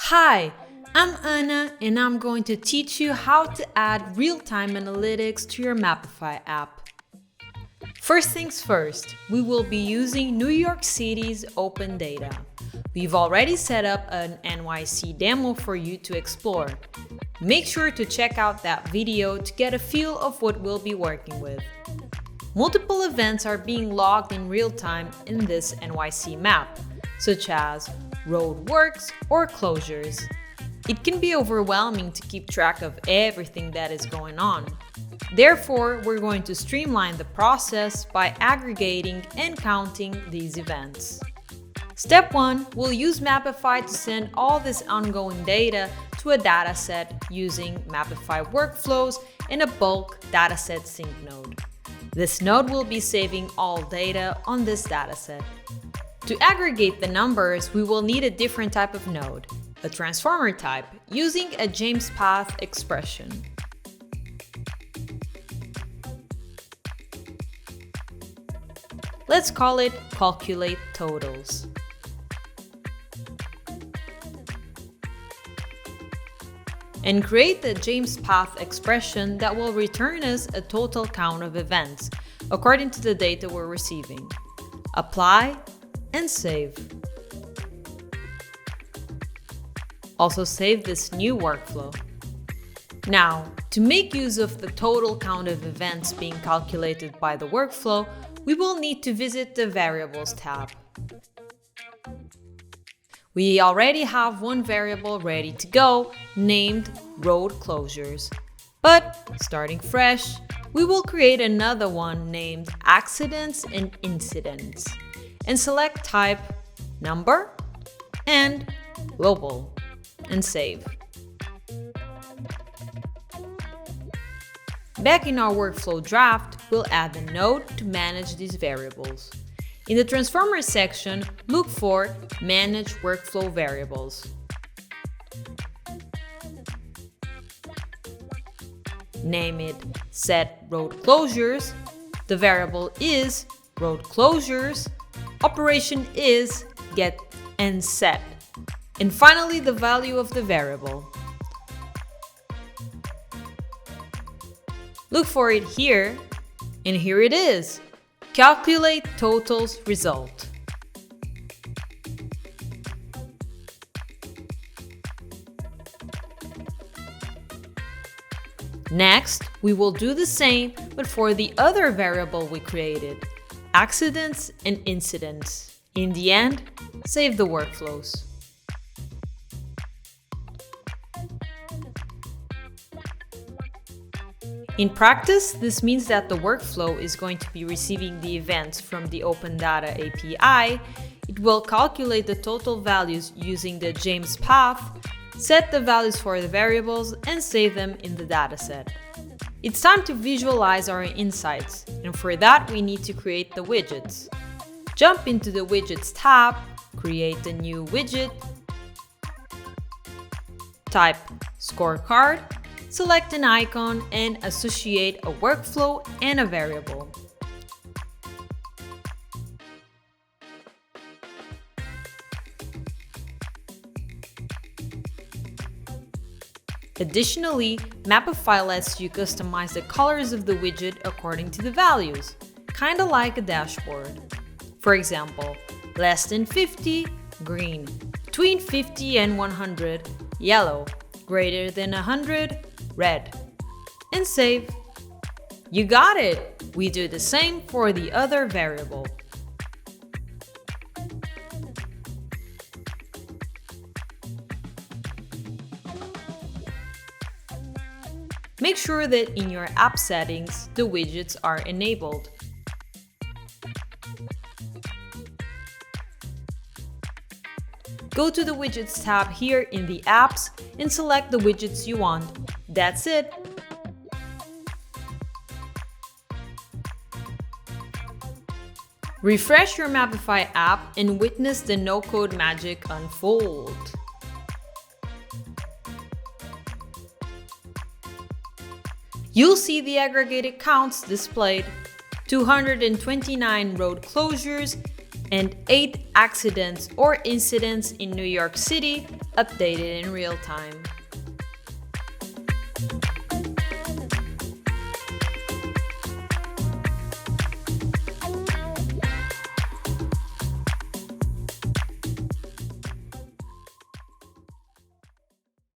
Hi, I'm Anna and I'm going to teach you how to add real-time analytics to your Mapify app. First things first, we will be using New York City's open data. We've already set up an NYC demo for you to explore. Make sure to check out that video to get a feel of what we'll be working with. Multiple events are being logged in real time in this NYC map, such as road works or closures. It can be overwhelming to keep track of everything that is going on. Therefore, we're going to streamline the process by aggregating and counting these events. Step 1, we'll use Mapify to send all this ongoing data to a dataset using Mapify workflows and a bulk dataset sync node. This node will be saving all data on this dataset. To aggregate the numbers, we will need a different type of node, a transformer type, using a JMESPath expression. Let's call it Calculate Totals. And create the JMESPath expression that will return us a total count of events, according to the data we're receiving. Apply and save. Also save this new workflow. Now, to make use of the total count of events being calculated by the workflow, we will need to visit the Variables tab. We already have one variable ready to go, named Road Closures. But, starting fresh, we will create another one named Accidents and Incidents, and select type Number and Global, and save. Back in our workflow draft, we'll add a node to manage these variables. In the Transformer section, look for Manage Workflow Variables. Name it Set Road Closures. The variable is Road Closures. Operation is Get and Set. And finally, the value of the variable. Look for it here, and here it is. Calculate Totals result. Next, we will do the same, but for the other variable we created, Accidents and Incidents. In the end, save the workflows. In practice, this means that the workflow is going to be receiving the events from the Open Data API. It will calculate the total values using the JMESPath, set the values for the variables, and save them in the dataset. It's time to visualize our insights, and for that we need to create the widgets. Jump into the Widgets tab, create a new widget, type Scorecard, select an icon and associate a workflow and a variable. Additionally, Mapify lets you customize the colors of the widget according to the values, kinda like a dashboard. For example, less than 50, green, between 50 and 100, yellow, greater than 100, red, and save. You got it! We do the same for the other variable. Make sure that in your app settings, the widgets are enabled. Go to the Widgets tab here in the Apps and select the widgets you want. That's it! Refresh your Mapify app and witness the no-code magic unfold. You'll see the aggregated counts displayed: 229 road closures and 8 accidents or incidents in New York City, updated in real time.